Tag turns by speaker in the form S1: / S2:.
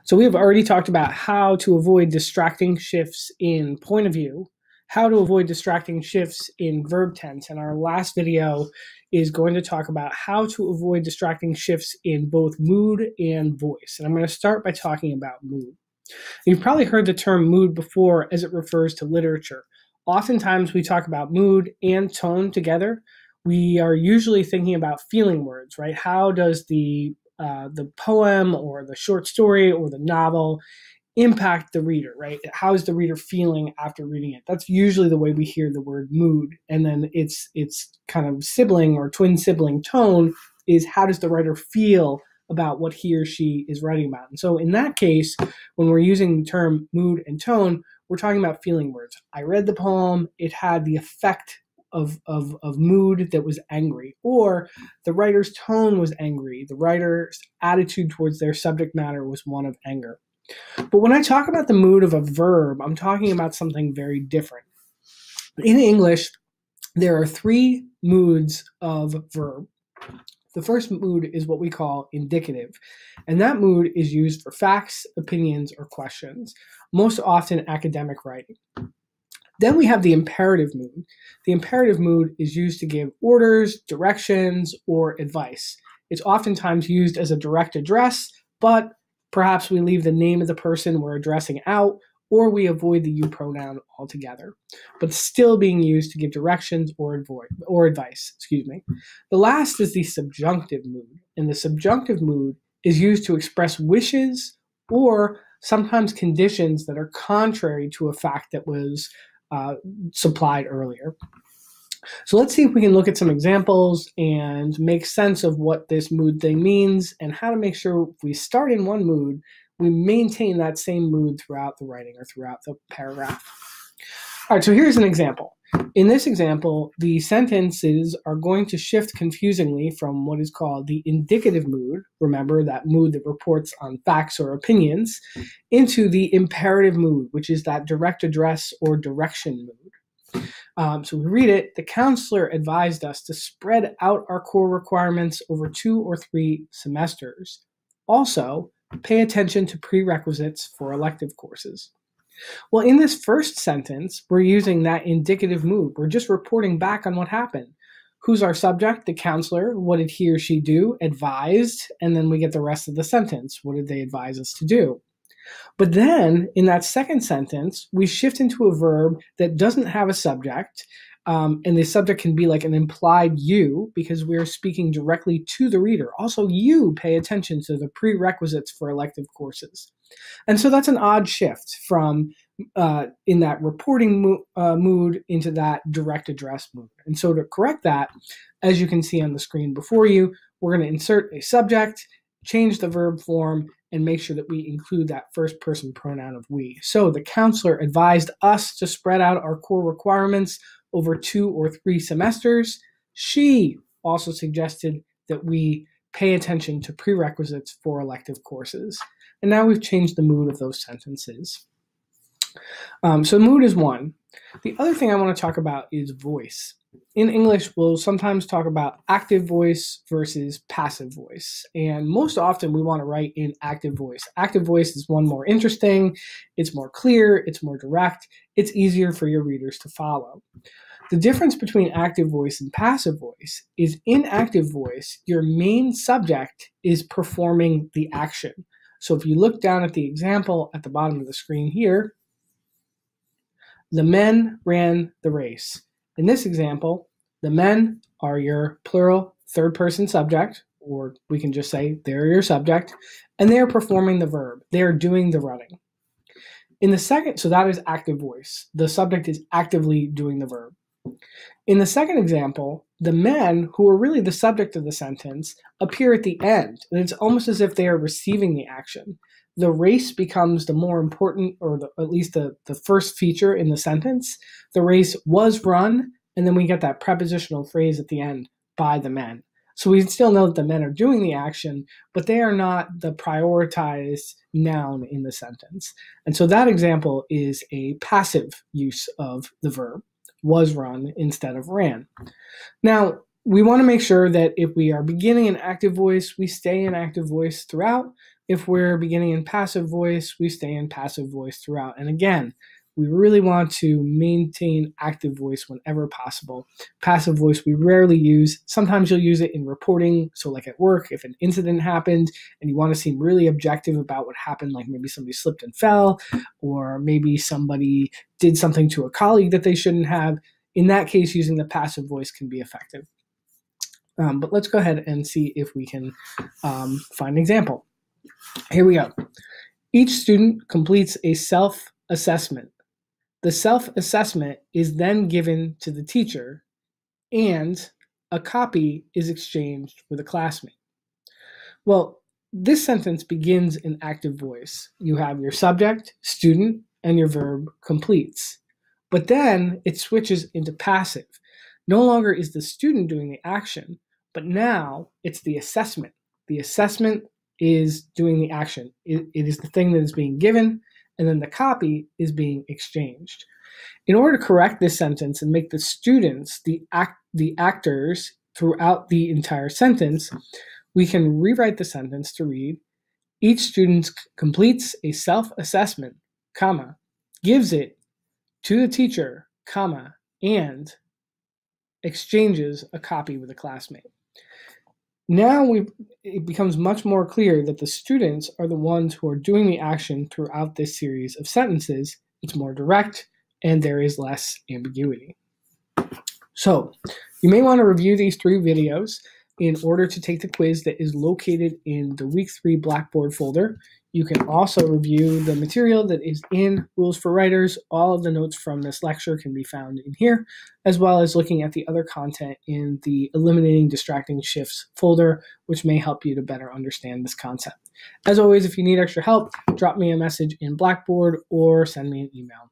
S1: So we have already talked about how to avoid distracting shifts in point of view, how to avoid distracting shifts in verb tense, and our last video is going to talk about how to avoid distracting shifts in both mood and voice. And I'm going to start by talking about mood. You've probably heard the term mood before as it refers to literature. Oftentimes we talk about mood and tone together. We are usually thinking about feeling words, right? How does the poem or the short story or the novel impact the reader, right? How is the reader feeling after reading it? That's usually the way we hear the word mood. And then its kind of sibling or twin sibling tone is how does the writer feel about what he or she is writing about. And so in that case, when we're using the term mood and tone, we're talking about feeling words. I read the poem, it had the effect of mood that was angry, or the writer's tone was angry. The writer's attitude towards their subject matter was one of anger. But when I talk about the mood of a verb, I'm talking about something very different. In English, there are three moods of verb. The first mood is what we call indicative, and that mood is used for facts, opinions, or questions, most often academic writing. Then we have the imperative mood. The imperative mood is used to give orders, directions, or advice. It's oftentimes used as a direct address, but perhaps we leave the name of the person we're addressing out, or we avoid the you pronoun altogether, but still being used to give directions or advice. The last is the subjunctive mood, and the subjunctive mood is used to express wishes or sometimes conditions that are contrary to a fact that was supplied earlier. So let's see if we can look at some examples and make sense of what this mood thing means and how to make sure if we start in one mood, we maintain that same mood throughout the writing or throughout the paragraph. All right, so here's an example. In this example, the sentences are going to shift confusingly from what is called the indicative mood, remember that mood that reports on facts or opinions, into the imperative mood, which is that direct address or direction mood. So we read it, the counselor advised us to spread out our core requirements over 2 or 3 semesters. Also, pay attention to prerequisites for elective courses. Well, in this first sentence, we're using that indicative mood. We're just reporting back on what happened. Who's our subject? The counselor. What did he or she do? Advised. And then we get the rest of the sentence. What did they advise us to do? But then, in that second sentence, we shift into a verb that doesn't have a subject, and the subject can be like an implied you, because we're speaking directly to the reader. Also, you pay attention to the prerequisites for elective courses. And so that's an odd shift from in that reporting mood into that direct address mood. And so to correct that, as you can see on the screen before you, we're going to insert a subject, change the verb form, and make sure that we include that first person pronoun of we. So the counselor advised us to spread out our core requirements over 2 or 3 semesters. She also suggested that we pay attention to prerequisites for elective courses. And now we've changed the mood of those sentences. So mood is one. The other thing I want to talk about is voice. In English, we'll sometimes talk about active voice versus passive voice. And most often we want to write in active voice. Active voice is one more interesting, it's more clear, it's more direct, it's easier for your readers to follow. The difference between active voice and passive voice is in active voice, your main subject is performing the action. So if you look down at the example at the bottom of the screen here, the men ran the race. In this example, the men are your plural third person subject, or we can just say they're your subject, and they're performing the verb. They're doing the running. In the second, so that is active voice. The subject is actively doing the verb. In the second example, the men, who are really the subject of the sentence, appear at the end, and it's almost as if they are receiving the action. The race becomes the more important, or at least the first feature in the sentence. The race was run, and then we get that prepositional phrase at the end, by the men. So we still know that the men are doing the action, but they are not the prioritized noun in the sentence. And so that example is a passive use of the verb, was run instead of ran. Now, we want to make sure that if we are beginning an active voice, we stay in active voice throughout. If we're beginning in passive voice, we stay in passive voice throughout. And again, we really want to maintain active voice whenever possible. Passive voice we rarely use. Sometimes you'll use it in reporting. So like at work, if an incident happened and you want to seem really objective about what happened, like maybe somebody slipped and fell, or maybe somebody did something to a colleague that they shouldn't have, in that case, using the passive voice can be effective. But let's go ahead and see if we can find an example. Here we go. Each student completes a self-assessment. The self-assessment is then given to the teacher, and a copy is exchanged with a classmate. Well, this sentence begins in active voice. You have your subject, student, and your verb completes. But then it switches into passive. No longer is the student doing the action, but now it's the assessment. The assessment is doing the action. It is the thing that is being given, and then the copy is being exchanged. In order to correct this sentence and make the students the actors throughout the entire sentence, we can rewrite the sentence to read, each student completes a self-assessment, comma, gives it to the teacher, comma, and exchanges a copy with a classmate. Now it becomes much more clear that the students are the ones who are doing the action throughout this series of sentences. It's more direct, and there is less ambiguity. So you may want to review these 3 videos in order to take the quiz that is located in the Week 3 Blackboard folder. You can also review the material that is in Rules for Writers. All of the notes from this lecture can be found in here, as well as looking at the other content in the Eliminating Distracting Shifts folder, which may help you to better understand this concept. As always, if you need extra help, drop me a message in Blackboard or send me an email.